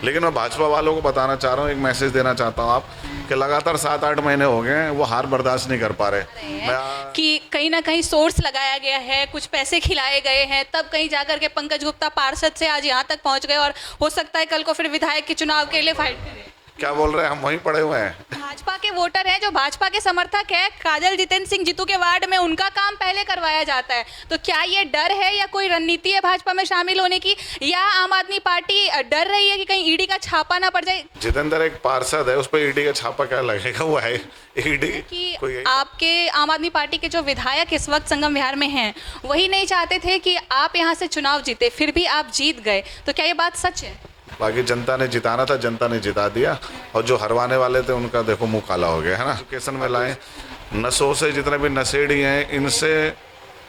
लेकिन मैं भाजपा वालों को बताना चाह रहा हूँ, एक मैसेज देना चाहता हूँ आप कि लगातार 7-8 महीने हो गए हैं वो हार बर्दाश्त नहीं कर पा रहे। कि कहीं ना कहीं सोर्स लगाया गया है, कुछ पैसे खिलाए गए हैं, तब कहीं जाकर के पंकज गुप्ता पार्षद से आज यहाँ तक पहुँच गए और हो सकता है कल को फिर विधायक के चुनाव के लिए फाइट करें। क्या बोल रहे हैं, हम वहीं पड़े हुए हैं। भाजपा के वोटर हैं जो भाजपा के समर्थक है, काजल जितेंद्र सिंह जीतू के वार्ड में उनका काम पहले करवाया जाता है, तो क्या ये डर है या कोई रणनीति है भाजपा में शामिल होने की, या आम आदमी पार्टी डर रही है कि कहीं ईडी का छापा ना पड़ जाए? जितेंद्र एक पार्षद है, उस पर ईडी का छापा क्या लगेगा, वो है ईडी कि आपके आम आदमी पार्टी के जो विधायक इस वक्त संगम विहार में हैं वही नहीं चाहते थे कि आप यहाँ से चुनाव जीते, फिर भी आप जीत गए, तो क्या ये बात सच है? बाकी जनता ने जिताना था, जनता ने जिता दिया, और जो हरवाने वाले थे उनका देखो मुंह काला हो गया है ना। एजुकेशन में लाए, नशों से जितने भी नशेड़ी हैं इनसे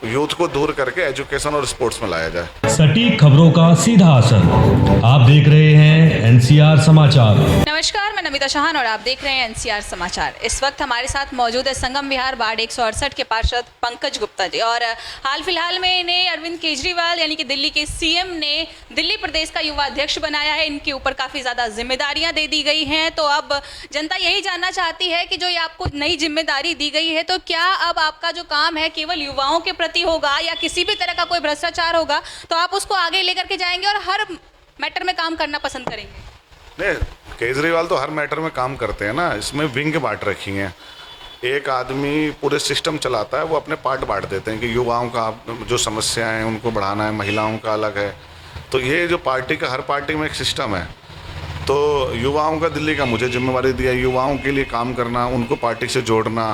यूथ को दूर करके एजुकेशन और स्पोर्ट्स में लाया जाए। सटीक खबरों का सीधा असर। आप देख रहे हैं एनसीआर समाचार। नमस्कार, मैं नमिता चौहान और आप देख रहे हैं एनसीआर समाचार। इस वक्त हमारे साथ मौजूद है संगम विहार वार्ड 168 के पार्षद पंकज गुप्ता जी, और हाल फिलहाल में इन्हें अरविंद केजरीवाल यानी कि दिल्ली के सीएम ने दिल्ली प्रदेश का युवा अध्यक्ष बनाया है। इनके ऊपर काफ़ी ज़्यादा जिम्मेदारियां दे दी गई हैं, तो अब जनता यही जानना चाहती है कि जो ये आपको नई जिम्मेदारी दी गई है, तो क्या अब आपका जो काम है केवल युवाओं के प्रति होगा या किसी भी तरह का कोई भ्रष्टाचार होगा तो आप उसको आगे लेकर के जाएंगे और हर मैटर में काम करना पसंद करेंगे? नहीं, केजरीवाल तो हर मैटर में काम करते हैं ना, इसमें विंग बांट रखी हैं। एक आदमी पूरे सिस्टम चलाता है, वो अपने पार्ट बांट देते हैं कि युवाओं का जो समस्याएं हैं उनको बढ़ाना है, महिलाओं का अलग है। तो ये जो पार्टी का, हर पार्टी में एक सिस्टम है। तो युवाओं का दिल्ली का मुझे जिम्मेवारी दिया, युवाओं के लिए काम करना, उनको पार्टी से जोड़ना,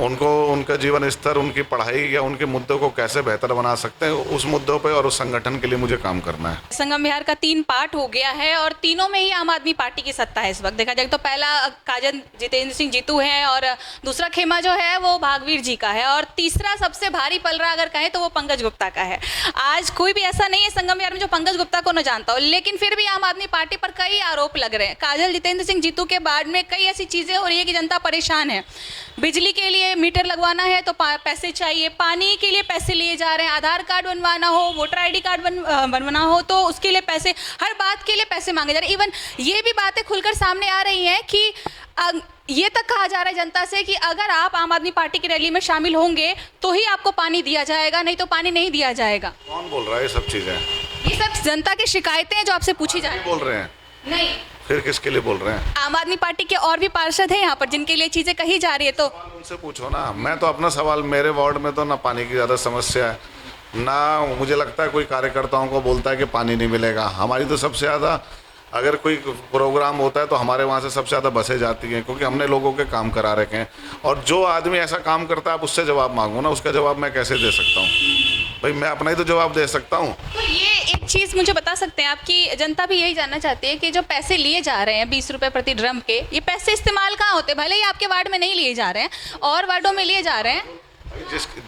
उनको उनका जीवन स्तर, उनकी पढ़ाई या उनके मुद्दों को कैसे बेहतर बना सकते हैं, उस मुद्दों पे और उस संगठन के लिए मुझे काम करना है। संगम विहार का 3 पार्ट हो गया है और तीनों में ही आम आदमी पार्टी की सत्ता है इस वक्त। देखा जाए तो पहला काजल जितेंद्र सिंह जीतू है, और दूसरा खेमा जो है वो भागवीर जी का है, और तीसरा सबसे भारी पलड़ा अगर कहें तो वो पंकज गुप्ता का है। आज कोई भी ऐसा नहीं है संगम विहार में जो पंकज गुप्ता को न जानता हो, लेकिन फिर भी आम आदमी पार्टी पर कई आरोप लग रहे हैं। काजल जितेंद्र सिंह जीतू के बाद में कई ऐसी चीज़ें हो रही है कि जनता परेशान है। बिजली के लिए मीटर लगवाना है तो पैसे चाहिए, पानी के लिए पैसे लिए जा रहे हैं, आधार कार्ड बनवाना हो, वोटर आईडी कार्ड बनवाना हो तो उसके लिए पैसे, हर बात के लिए पैसे मांगे जा रहे हैं। इवन ये भी बातें खुलकर सामने आ रही हैं कि ये तक कहा जा रहा है जनता से कि अगर आप आम आदमी पार्टी की रैली में शामिल होंगे तो ही आपको पानी दिया जाएगा, नहीं तो पानी नहीं दिया जाएगा। कौन बोल रहा है ये सब चीज़ें? ये सब जनता की शिकायतें हैं जो आपसे पूछी जा रही हैं। बोल रहे हैं? नहीं, फिर किसके लिए बोल रहे हैं? आम आदमी पार्टी के और भी पार्षद हैं यहाँ पर जिनके लिए चीज़ें कही जा रही है, तो उनसे पूछो ना। मैं तो अपना सवाल, मेरे वार्ड में तो ना पानी की ज़्यादा समस्या है, ना मुझे लगता है कोई कार्यकर्ताओं को बोलता है कि पानी नहीं मिलेगा। हमारी तो सबसे ज़्यादा, अगर कोई प्रोग्राम होता है तो हमारे वहाँ से सबसे ज़्यादा बसें जाती हैं, क्योंकि हमने लोगों के काम करा रखे हैं। और जो आदमी ऐसा काम करता है आप उससे जवाब मांगो ना, उसका जवाब मैं कैसे दे सकता हूँ भाई? मैं अपना ही तो जवाब दे सकता हूँ। तो ये एक चीज़ मुझे बता सकते हैं, आपकी जनता भी यही जानना चाहती है कि जो पैसे लिए जा रहे हैं 20 रुपए प्रति ड्रम के, ये पैसे इस्तेमाल कहाँ होते हैं? भले ही आपके वार्ड में नहीं लिए जा रहे हैं और वार्डों में लिए जा रहे हैं,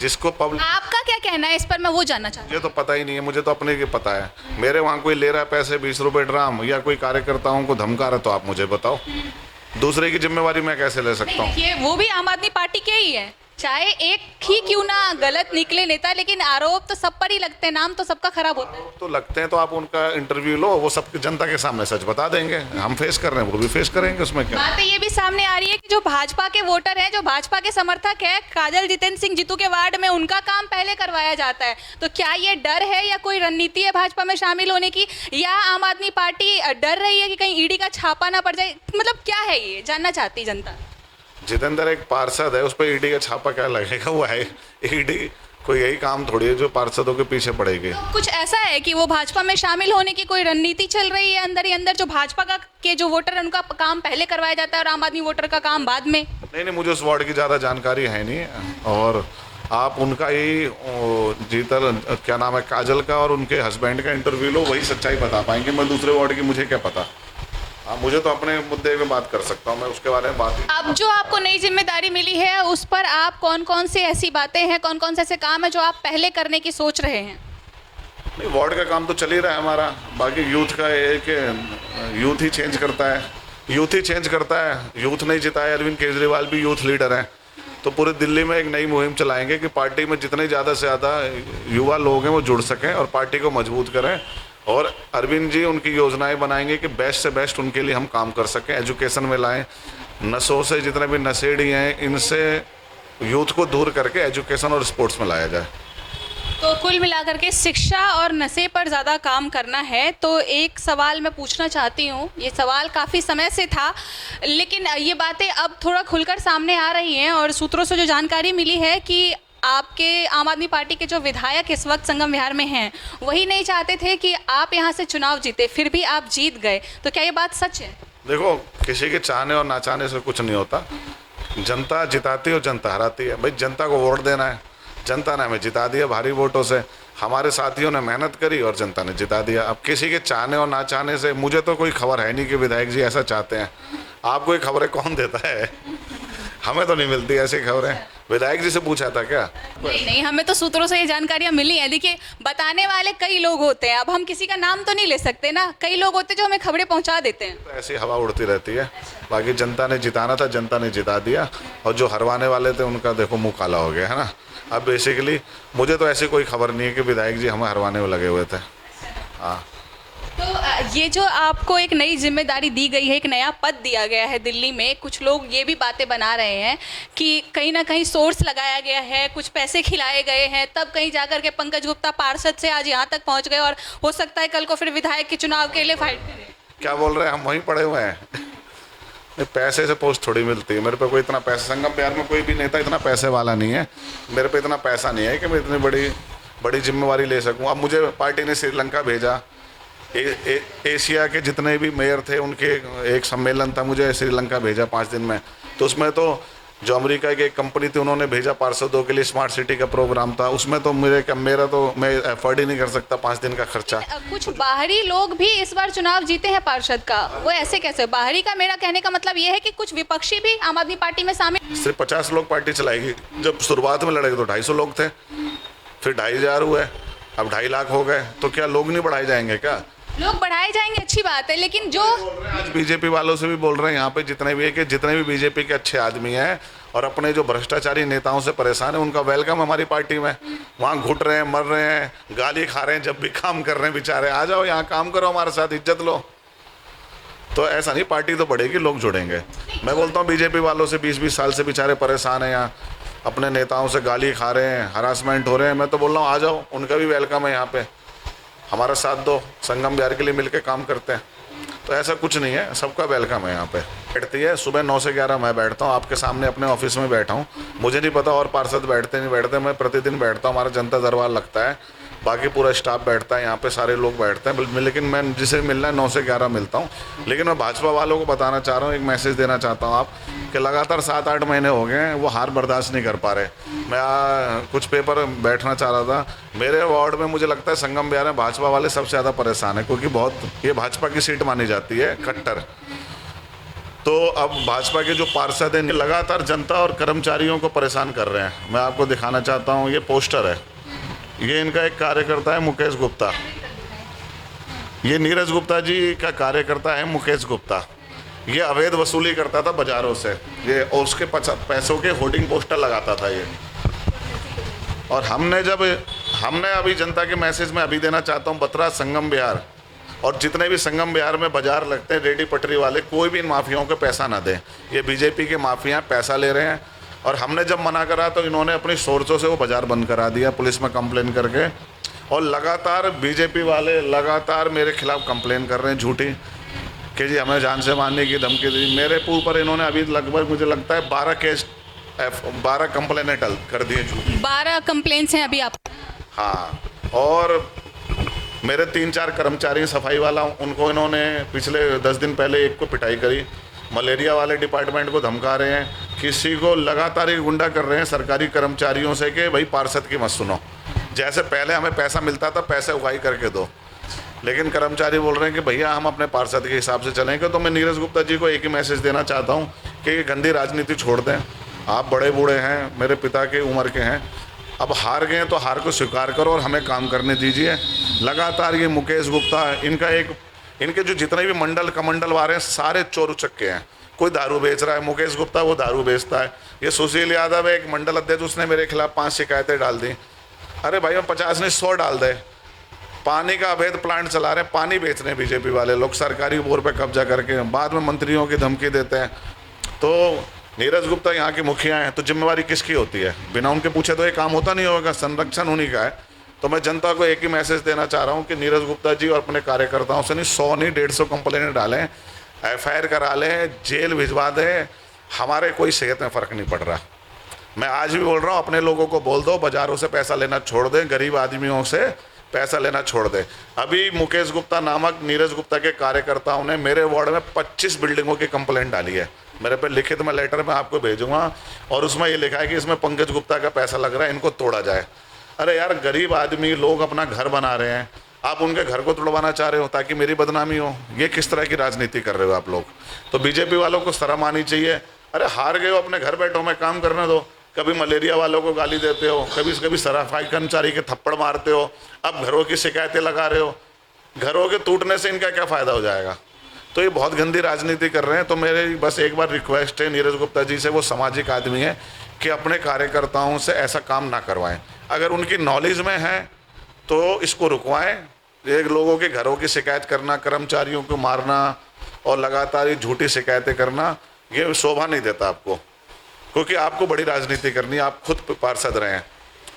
जिसको पब्लिक, आपका क्या कहना है इस पर? मैं वो जानना चाहती हूँ। मुझे तो पता ही नहीं है, मुझे तो अपने की पता है। मेरे वहाँ कोई ले रहा है पैसे 20 रुपए ड्राम, या कोई कार्यकर्ताओं को धमका रहा है तो आप मुझे बताओ। दूसरे की जिम्मेवारी मैं कैसे ले सकता हूँ? ये वो भी आम आदमी पार्टी के ही है, चाहे एक ही क्यों ना गलत निकले नेता, लेकिन आरोप तो सब पर ही लगते हैं, नाम तो सबका खराब होता है। तो लगते हैं तो आप उनका इंटरव्यू लो, वो सब जनता के सामने सच बता देंगे। हम फेस कर रहे हैं, वो भी फेस करेंगे, उसमें क्या। बातें ये भी सामने आ रही है कि जो भाजपा के वोटर हैं, जो भाजपा के समर्थक है, काजल जितेंद्र सिंह जीतू के वार्ड में उनका काम पहले करवाया जाता है, तो क्या ये डर है या कोई रणनीति है भाजपा में शामिल होने की, या आम आदमी पार्टी डर रही है कि कहीं ईडी का छापा ना पड़ जाए? मतलब क्या है ये जानना चाहती जनता। जितेंद्र एक पार्षद है, उस पर ईडी का छापा क्या लगेगा, वो है ईडी। कोई यही काम थोड़ी है जो पार्षदों के पीछे पड़ेगी। तो कुछ ऐसा है कि वो भाजपा में शामिल होने की कोई रणनीति चल रही है अंदर ही अंदर, जो भाजपा का के जो वोटर है उनका काम पहले करवाया जाता है और आम आदमी वोटर का काम बाद में? नहीं, मुझे उस वार्ड की ज़्यादा जानकारी है नहीं, और आप उनका ही जीतल, क्या नाम है, काजल का और उनके हस्बैंड का इंटरव्यू लो, वही सच्चाई बता पाएंगे। मैं दूसरे वार्ड की मुझे क्या पता। हाँ, मुझे तो अपने मुद्दे में बात कर सकता हूँ, मैं उसके बारे में बात। अब जो आपको नई जिम्मेदारी मिली है उस पर आप कौन कौन सी ऐसी बातें हैं, कौन कौन से ऐसे काम है जो आप पहले करने की सोच रहे हैं? नहीं, वार्ड का काम तो चल ही रहा है हमारा। बाकी यूथ का एक, यूथ ही चेंज करता है, यूथ ही चेंज करता है। यूथ नहीं जिताया, अरविंद केजरीवाल भी यूथ लीडर हैं, तो पूरे दिल्ली में एक नई मुहिम चलाएंगे कि पार्टी में जितने ज़्यादा से ज़्यादा युवा लोग हैं वो जुड़ सकें और पार्टी को मजबूत करें। और अरविंद जी उनकी योजनाएं बनाएंगे कि बेस्ट से बेस्ट उनके लिए हम काम कर सकें, एजुकेशन में लाएं, नशों से जितने भी नशेड़ी हैं इनसे यूथ को दूर करके एजुकेशन और स्पोर्ट्स में लाया जाए। तो कुल मिलाकर के शिक्षा और नशे पर ज़्यादा काम करना है। तो एक सवाल मैं पूछना चाहती हूँ, ये सवाल काफ़ी समय से था, लेकिन ये बातें अब थोड़ा खुलकर सामने आ रही हैं और सूत्रों से जो जानकारी मिली है कि आपके आम आदमी पार्टी के जो विधायक इस वक्त संगम विहार में हैं, वही नहीं चाहते थे कि आप यहाँ से चुनाव जीते, फिर भी आप जीत गए। तो क्या ये बात सच है? देखो, किसी के चाहने और ना चाहने से कुछ नहीं होता। जनता जिताती है और जनता हराती है। भाई जनता को वोट देना है, जनता ने हमें जिता दिया भारी वोटों से, हमारे साथियों ने मेहनत करी और जनता ने जिता दिया। अब किसी के चाहने और ना चाहने से मुझे तो कोई खबर है नहीं कि विधायक जी ऐसा चाहते हैं। आपको ये खबरें कौन देता है? हमें तो नहीं मिलती ऐसी खबरें। विधायक जी से पूछा था क्या? नहीं, हमें तो सूत्रों से ये जानकारियाँ मिली हैं। देखिए, बताने वाले कई लोग होते हैं, अब हम किसी का नाम तो नहीं ले सकते ना, कई लोग होते हैं जो हमें खबरें पहुंचा देते हैं। तो ऐसी हवा उड़ती रहती है। बाकी जनता ने जिताना था, जनता ने जिता दिया, और जो हरवाने वाले थे उनका देखो मुँह काला हो गया है ना। अब बेसिकली मुझे तो ऐसी कोई खबर नहीं है कि विधायक जी हमें हरवाने में लगे हुए थे। हाँ, तो ये जो आपको एक नई जिम्मेदारी दी गई है, एक नया पद दिया गया है दिल्ली में, कुछ लोग ये भी बातें बना रहे हैं कि कहीं ना कहीं सोर्स लगाया गया है, कुछ पैसे खिलाए गए हैं, तब कहीं जाकर के पंकज गुप्ता पार्षद से आज यहाँ तक पहुँच गए और हो सकता है कल को फिर विधायक के चुनाव के लिए फाइट करें। क्या बोल रहे हैं? हम वहीं पड़े हुए हैं। नहीं, पैसे से पोस्ट थोड़ी मिलती है। मेरे पे कोई इतना पैसा, संगम बिहार में कोई भी नेता इतना पैसे वाला नहीं है। मेरे पे इतना पैसा नहीं है कि मैं इतनी बड़ी जिम्मेवारी ले सकूं। अब मुझे पार्टी ने श्रीलंका भेजा, एशिया के जितने भी मेयर थे उनके एक सम्मेलन था, मुझे श्रीलंका भेजा 5 दिन में। तो उसमें तो जो अमेरिका की एक कंपनी थी उन्होंने भेजा पार्षदों के लिए, स्मार्ट सिटी का प्रोग्राम था, उसमें तो मेरा तो मैं एफर्ड ही नहीं कर सकता 5 दिन का खर्चा। कुछ बाहरी लोग भी इस बार चुनाव जीते हैं पार्षद का, वो ऐसे कैसे? बाहरी का मेरा कहने का मतलब ये है कि कुछ विपक्षी भी आम आदमी पार्टी में शामिल। सिर्फ 50 लोग पार्टी चलाएगी। जब शुरुआत में लड़े तो 250 लोग थे, फिर 2500 हुए, अब 2.5 लाख हो गए। तो क्या लोग नहीं बढ़ाए जाएंगे? क्या लोग बढ़ाए जाएंगे, अच्छी बात है, लेकिन जो आज बीजेपी वालों से भी बोल रहे हैं यहाँ पे जितने भी है कि जितने भी बीजेपी के अच्छे आदमी हैं और अपने जो भ्रष्टाचारी नेताओं से परेशान है, उनका वेलकम हमारी पार्टी में। वहाँ घुट रहे हैं, मर रहे हैं, गाली खा रहे हैं, जब भी काम कर रहे हैं बेचारे, आ जाओ यहाँ काम करो, हमारे साथ इज्जत लो। तो ऐसा नहीं, पार्टी तो बढ़ेगी, लोग जुड़ेंगे। मैं बोलता हूँ बीजेपी वालों से 20-20 साल से बेचारे परेशान हैं, यहाँ अपने नेताओं से गाली खा रहे हैं, हरासमेंट हो रहे हैं। मैं तो बोल रहा हूँ आ जाओ, उनका भी वेलकम है यहाँ पे, हमारा साथ दो, संगम बिहार के लिए मिलकर काम करते हैं। तो ऐसा कुछ नहीं है, सबका वेलकम है यहाँ पे। बैठती है सुबह 9 से 11 मैं बैठता हूँ, आपके सामने अपने ऑफिस में बैठा हूँ। मुझे नहीं पता और पार्षद बैठते नहीं बैठते, मैं प्रतिदिन बैठता हूँ। हमारा जनता दरबार लगता है, बाकी पूरा स्टाफ बैठता है यहाँ पे, सारे लोग बैठते हैं। लेकिन मैं जिसे मिलना है 9 से 11 मिलता हूँ। लेकिन मैं भाजपा वालों को बताना चाह रहा हूँ, एक मैसेज देना चाहता हूँ आप कि लगातार 7-8 महीने हो गए हैं, वो हार बर्दाश्त नहीं कर पा रहे। मैं कुछ पेपर बैठना चाह रहा था, मेरे वार्ड में मुझे लगता है संगम बिहार में भाजपा वाले सबसे ज़्यादा परेशान है, क्योंकि बहुत ये भाजपा की सीट मानी जाती है कट्टर। तो अब भाजपा के जो पार्षद हैं लगातार जनता और कर्मचारियों को परेशान कर रहे हैं। मैं आपको दिखाना चाहता हूँ, ये पोस्टर है, ये इनका एक कार्यकर्ता है मुकेश गुप्ता, ये नीरज गुप्ता जी का कार्यकर्ता है मुकेश गुप्ता। ये अवैध वसूली करता था बाजारों से, ये और उसके पैसों के होर्डिंग पोस्टर लगाता था ये। और हमने अभी जनता के मैसेज में अभी देना चाहता हूँ, बतरा संगम बिहार और जितने भी संगम बिहार में बाजार लगते हैं रेडी पटरी वाले, कोई भी इन माफियाओं को पैसा ना दें। ये बीजेपी के माफिया पैसा ले रहे हैं, और हमने जब मना करा तो इन्होंने अपनी सोर्सों से वो बाजार बंद करा दिया पुलिस में कंप्लेन करके। और लगातार बीजेपी वाले लगातार मेरे खिलाफ कंप्लेन कर रहे हैं झूठी, कि जी हमें जान से मारने की धमकी दी। मेरे ऊपर इन्होंने अभी लगभग मुझे लगता है 12 कंप्लेनें कर दिए झूठी। 12 कंप्लेंट्स हैं अभी आप? हाँ, और मेरे 3-4 कर्मचारी सफाई वाला, उनको इन्होंने पिछले 10 दिन पहले एक को पिटाई करी। मलेरिया वाले डिपार्टमेंट को धमका रहे हैं, किसी को लगातार ही गुंडा कर रहे हैं सरकारी कर्मचारियों से कि भाई पार्षद की मत सुनो। जैसे पहले हमें पैसा मिलता था, पैसे उगाई करके दो, लेकिन कर्मचारी बोल रहे हैं कि भैया हम अपने पार्षद के हिसाब से चलेंगे। तो मैं नीरज गुप्ता जी को एक ही मैसेज देना चाहता हूँ कि ये गंदी राजनीति छोड़ दें। आप बड़े बूढ़े हैं, मेरे पिता के उम्र के हैं, अब हार गए तो हार को स्वीकार करो और हमें काम करने दीजिए। लगातार ये मुकेश गुप्ता, इनके जो जितने भी मंडल कमंडल वाले हैं सारे चोर उचक्के हैं। कोई दारू बेच रहा है, मुकेश गुप्ता वो दारू बेचता है। ये सुशील यादव है एक मंडल अध्यक्ष, उसने मेरे खिलाफ 5 शिकायतें डाल दी। अरे भाई मैं 50 नहीं 100 डाल दे, पानी का अवैध प्लांट चला रहे हैं, पानी बेच रहे हैं बीजेपी वाले लोग सरकारी बोर पे कब्जा करके, बाद में मंत्रियों की धमकी देते हैं। तो नीरज गुप्ता यहाँ के मुखिया हैं, तो जिम्मेवारी किसकी होती है? बिना उनके पूछे तो ये काम होता नहीं होगा, संरक्षण उन्हीं का है। तो मैं जनता को एक ही मैसेज देना चाह रहा हूँ कि नीरज गुप्ता जी और अपने कार्यकर्ताओं से नहीं 100 नहीं 150 कंप्लेंट डालें, FIR करा लें, जेल भिजवा दें, हमारे कोई सेहत में फ़र्क नहीं पड़ रहा। मैं आज भी बोल रहा हूँ, अपने लोगों को बोल दो बाज़ारों से पैसा लेना छोड़ दें, गरीब आदमियों से पैसा लेना छोड़ दें। अभी मुकेश गुप्ता नामक नीरज गुप्ता के कार्यकर्ताओं ने मेरे वार्ड में 25 बिल्डिंगों की कंप्लेंट डाली है। मेरे पे लिखित में लेटर मैं आपको भेजूंगा, और उसमें ये लिखा है कि इसमें पंकज गुप्ता का पैसा लग रहा है, इनको तोड़ा जाए। अरे यार, गरीब आदमी लोग अपना घर बना रहे हैं, आप उनके घर को तोड़वाना चाह रहे हो ताकि मेरी बदनामी हो? ये किस तरह की राजनीति कर रहे हो आप लोग? तो बीजेपी वालों को शर्म आनी चाहिए। अरे हार गए हो, अपने घर बैठो, मैं काम करने दो। कभी मलेरिया वालों को गाली देते हो, कभी सफाई कर्मचारी के थप्पड़ मारते हो, अब घरों की शिकायतें लगा रहे हो। घरों के टूटने से इनका क्या फ़ायदा हो जाएगा? तो ये बहुत गंदी राजनीति कर रहे हैं। तो मेरे बस एक बार रिक्वेस्ट है नीरज गुप्ता जी से, वो सामाजिक आदमी है, कि अपने कार्यकर्ताओं से ऐसा काम ना करवाएं। अगर उनकी नॉलेज में है तो इसको रुकवाएं। एक लोगों के घरों की शिकायत करना, कर्मचारियों को मारना और लगातार ये झूठी शिकायतें करना, ये शोभा नहीं देता आपको, क्योंकि आपको बड़ी राजनीति करनी है। आप खुद पार्षद रहे हैं,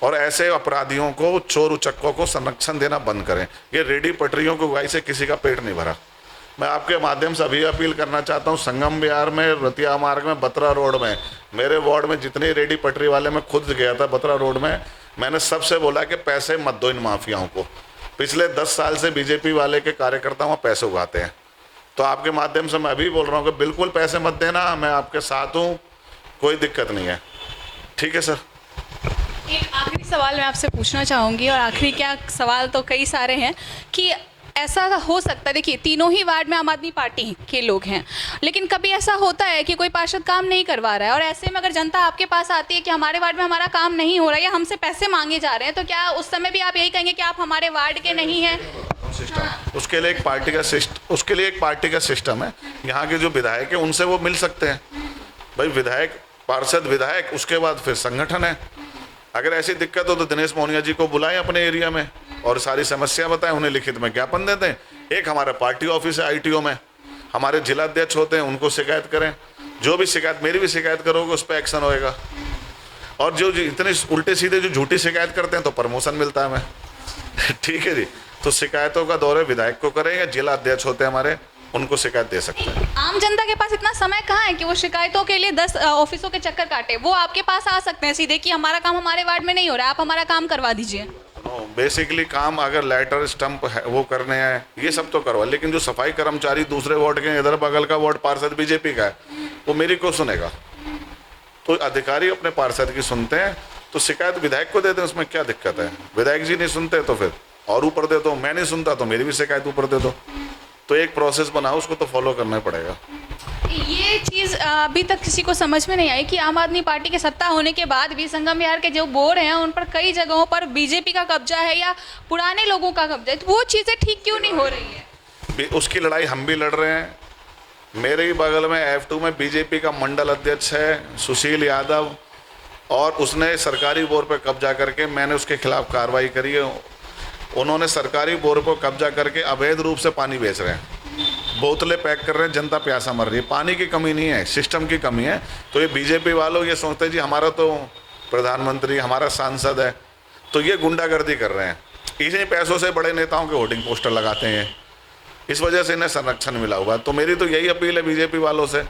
और ऐसे अपराधियों को, चोर उचक्कों को संरक्षण देना बंद करें। ये रेडी पटरियों को गाय से किसी का पेट नहीं भरा। मैं आपके माध्यम से अभी अपील करना चाहता हूँ, संगम विहार में, रतिया मार्ग में, बत्रा रोड में, मेरे वार्ड में जितने रेडी पटरी वाले, मैं खुद गया था बत्रा रोड में, मैंने सबसे बोला कि पैसे मत दो इन माफियाओं को। पिछले 10 साल से बीजेपी वाले के कार्यकर्ता वहाँ पैसे उगाते हैं। तो आपके माध्यम से मैं अभी बोल रहा हूँ कि बिल्कुल पैसे मत देना, मैं आपके साथ हूँ, कोई दिक्कत नहीं है। ठीक है सर। एक आखिरी सवाल मैं आपसे पूछना चाहूँगी, और आखिरी क्या, सवाल तो कई सारे हैं, कि ऐसा हो सकता है, देखिए तीनों ही वार्ड में आम आदमी पार्टी के लोग हैं, लेकिन कभी ऐसा होता है कि कोई पार्षद काम नहीं करवा रहा है, और ऐसे में अगर जनता आपके पास आती है कि हमारे वार्ड में हमारा काम नहीं हो रहा है या हमसे पैसे मांगे जा रहे हैं, तो क्या उस समय भी आप यही कहेंगे कि आप हमारे वार्ड के नहीं हैं? उसके लिए एक पार्टी का सिस्टम है। यहाँ के जो विधायक है उनसे वो मिल सकते हैं। भाई विधायक, पार्षद, विधायक, उसके बाद फिर संगठन है। अगर ऐसी दिक्कत हो तो दिनेश मोहनिया जी को बुलाएं अपने एरिया में और सारी समस्या बताएं, उन्हें लिखित में ज्ञापन देते हैं। एक हमारा पार्टी ऑफिस है ITO में, हमारे जिला अध्यक्ष होते हैं, उनको शिकायत करें। जो भी शिकायत, मेरी भी शिकायत करोगे उस पर एक्शन होएगा। और जो इतने उल्टे सीधे जो झूठी शिकायत करते हैं तो प्रमोशन मिलता है हमें। ठीक है जी। तो शिकायतों का दौरे विधायक को करें या जिला अध्यक्ष होते हैं हमारे, उनको शिकायत दे सकते हैं। आम जनता के पास इतना समय कहाँ है कि वो शिकायतों के लिए 10 ऑफिसों के चक्कर काटे? वो आपके पास आ सकते हैं सीधे कि हमारा काम हमारे वार्ड में नहीं हो रहा है, आप हमारा काम करवा दीजिए। बेसिकली काम अगर लेटर स्टंप है वो करने हैं, ये सब तो करवा, लेकिन जो सफाई कर्मचारी दूसरे वार्ड के, इधर बगल का वार्ड पार्षद बीजेपी का है, वो मेरी को सुनेगा? तो अधिकारी अपने पार्षद की सुनते हैं, तो शिकायत विधायक को देते हैं, उसमें क्या दिक्कत है? विधायक जी नहीं सुनते तो फिर और ऊपर दे दो, मैं नहीं सुनता तो मेरी भी शिकायत ऊपर दे दो। तो एक प्रोसेस बनाओ, उसको तो फॉलो करना पड़ेगा। ये चीज़ अभी तक किसी को समझ में नहीं आई कि आम आदमी पार्टी के सत्ता होने के बाद भी संगम विहार के जो बोर्ड हैं उन पर कई जगहों पर बीजेपी का कब्जा है या पुराने लोगों का कब्जा है, तो वो चीज़ें ठीक क्यों नहीं हो रही है? उसकी लड़ाई हम भी लड़ रहे हैं। मेरे ही बगल में F2 में बीजेपी का मंडल अध्यक्ष है सुशील यादव, और उसने सरकारी बोर्ड पर कब्जा करके, मैंने उसके खिलाफ कार्रवाई करी है। उन्होंने सरकारी बोर को कब्जा करके अवैध रूप से पानी बेच रहे हैं, बोतलें पैक कर रहे हैं, जनता प्यासा मर रही है। पानी की कमी नहीं है, सिस्टम की कमी है। तो ये बीजेपी वालों ये सोचते हैं जी हमारा तो प्रधानमंत्री, हमारा सांसद है, तो ये गुंडागर्दी कर रहे हैं। इन्हीं पैसों से बड़े नेताओं के होर्डिंग पोस्टर लगाते हैं, इस वजह से इन्हें संरक्षण मिला हुआ। तो मेरी तो यही अपील है बीजेपी वालों से,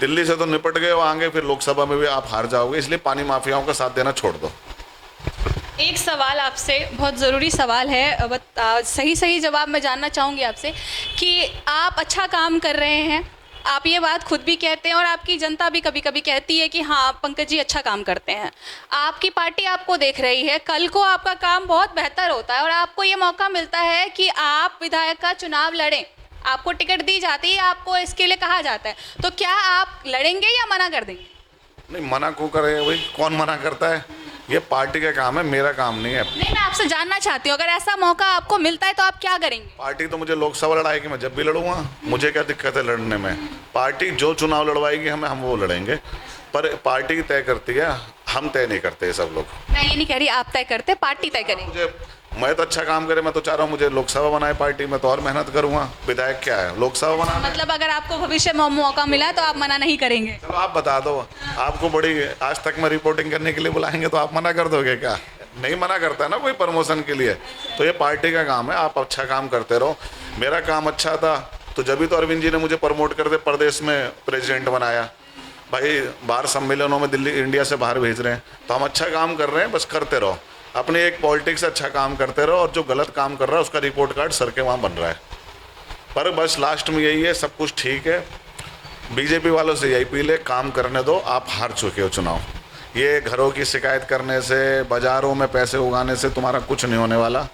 दिल्ली से तो निपट गए हो, आगे फिर लोकसभा में भी आप हार जाओगे, इसलिए पानी माफियाओं का साथ देना छोड़ दो। एक सवाल आपसे, बहुत ज़रूरी सवाल है, सही जवाब मैं जानना चाहूँगी आपसे कि आप अच्छा काम कर रहे हैं, आप ये बात खुद भी कहते हैं और आपकी जनता भी कभी कभी कहती है कि हाँ पंकज जी अच्छा काम करते हैं। आपकी पार्टी आपको देख रही है, कल को आपका काम बहुत बेहतर होता है और आपको ये मौका मिलता है कि आप विधायक का चुनाव लड़ें, आपको टिकट दी जाती है, आपको इसके लिए कहा जाता है, तो क्या आप लड़ेंगे या मना कर देंगे? नहीं, मना क्यों करेगा भाई, कौन मना करता है? ये पार्टी का काम है, मेरा काम नहीं है। नहीं, मैं आपसे जानना चाहती हूँ, अगर ऐसा मौका आपको मिलता है तो आप क्या करेंगे? पार्टी तो मुझे लोकसभा लड़ाएगी, मैं जब भी लड़ूंगा, मुझे क्या दिक्कत है लड़ने में। पार्टी जो चुनाव लड़वाएगी हमें, हम वो लड़ेंगे, पर पार्टी तय करती है, हम तय नहीं करते सब लोग। मैं ये नहीं कह रही आप तय करते, पार्टी तय करेगी। मैं तो अच्छा काम करे, मैं तो चाह रहा हूँ मुझे लोकसभा बनाए पार्टी में, तो और मेहनत करूँगा। विधायक क्या है, लोकसभा बनाना है। मतलब अगर आपको भविष्य में मौका मिला तो आप मना नहीं करेंगे? चलो आप बता दो, आपको बड़ी आज तक में रिपोर्टिंग करने के लिए बुलाएंगे तो आप मना कर दोगे क्या? नहीं मना करता है ना कोई प्रमोशन के लिए। तो ये पार्टी का काम है, आप अच्छा काम करते रहो। मेरा काम अच्छा था तो जब भी तो अरविंद जी ने मुझे प्रमोट कर दे, प्रदेश में प्रेसिडेंट बनाया। भाई बाहर सम्मेलनों में दिल्ली इंडिया से बाहर भेज रहे हैं, तो हम अच्छा काम कर रहे हैं, बस करते रहो। अपनी एक पॉलिटिक्स अच्छा काम करते रहो, और जो गलत काम कर रहा है उसका रिपोर्ट कार्ड सर के वहाँ बन रहा है। पर बस लास्ट में यही है, सब कुछ ठीक है। बीजेपी वालों से यही अपील है, काम करने दो। आप हार चुके हो चुनाव। ये घरों की शिकायत करने से, बाजारों में पैसे उगाने से तुम्हारा कुछ नहीं होने वाला।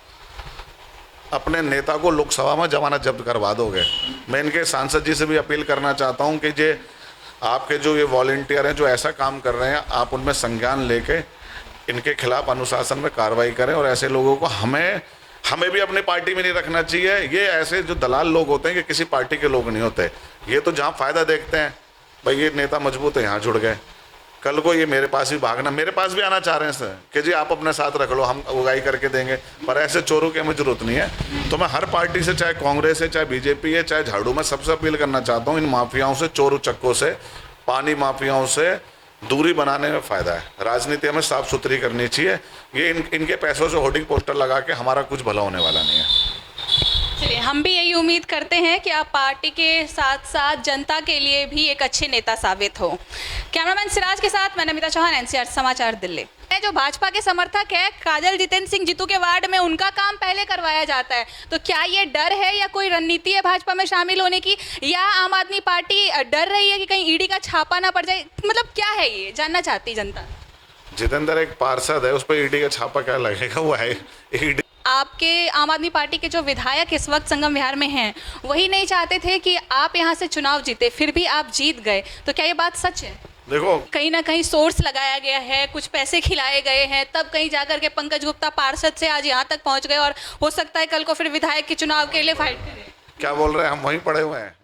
अपने नेता को लोकसभा में जमानत जब्त करवा दोगे। मैं इनके सांसद जी से भी अपील करना चाहता हूँ कि जे आपके जो ये वॉलंटियर हैं जो ऐसा काम कर रहे हैं, आप उनमें संज्ञान लेके इनके खिलाफ अनुशासन में कार्रवाई करें। और ऐसे लोगों को हमें भी अपनी पार्टी में नहीं रखना चाहिए। ये ऐसे जो दलाल लोग होते हैं कि किसी पार्टी के लोग नहीं होते, ये तो जहाँ फ़ायदा देखते हैं, भाई ये नेता मजबूत है, यहाँ जुड़ गए। कल को ये मेरे पास भी भागना, मेरे पास भी आना चाह रहे हैं सर कि जी आप अपने साथ रख लो, हम उगाई करके देंगे। पर ऐसे चोरों की हमें जरूरत नहीं है। तो मैं हर पार्टी से, चाहे कांग्रेस है, चाहे बीजेपी है, चाहे झाड़ू, में सबसे अपील करना चाहता हूँ, इन माफियाओं से, चोर उचक्कों से, पानी माफियाओं से दूरी बनाने में फ़ायदा है। राजनीति हमें साफ सुथरी करनी चाहिए। ये इनके पैसों से होर्डिंग पोस्टर लगा के हमारा कुछ भला होने वाला नहीं है। चलिए, हम भी यही उम्मीद करते हैं कि आप पार्टी के साथ साथ जनता के लिए भी एक अच्छे नेता साबित हो। कैमरामैन सिराज के साथ मैं नमिता चौहान, एनसीआर समाचार दिल्ली। जो भाजपा के समर्थक है काजल जितेंद्र सिंह जीतू के वार्ड में, उनका काम पहले करवाया जाता है, तो क्या ये डर है या कोई रणनीति है भाजपा में शामिल होने की, या आम आदमी पार्टी डर रही है कि कहीं ईडी का छापा ना पड़ जाए? मतलब क्या है ये, जानना चाहती जनता। जितेंद्र एक पार्षद है, उस पर ईडी का छापा क्या लगेगा? वो है ईडी। आपके आम आदमी पार्टी के जो विधायक इस वक्त संगम विहार में हैं, वही नहीं चाहते थे कि आप यहाँ से चुनाव जीते, फिर भी आप जीत गए, तो क्या ये बात सच है? देखो, कहीं ना कहीं सोर्स लगाया गया है, कुछ पैसे खिलाए गए हैं, तब कहीं जाकर के पंकज गुप्ता पार्षद से आज यहाँ तक पहुँच गए, और हो सकता है कल को फिर विधायक के चुनाव के लिए फाइट करें। क्या बोल रहे हैं? हम वहीं पड़े हुए हैं।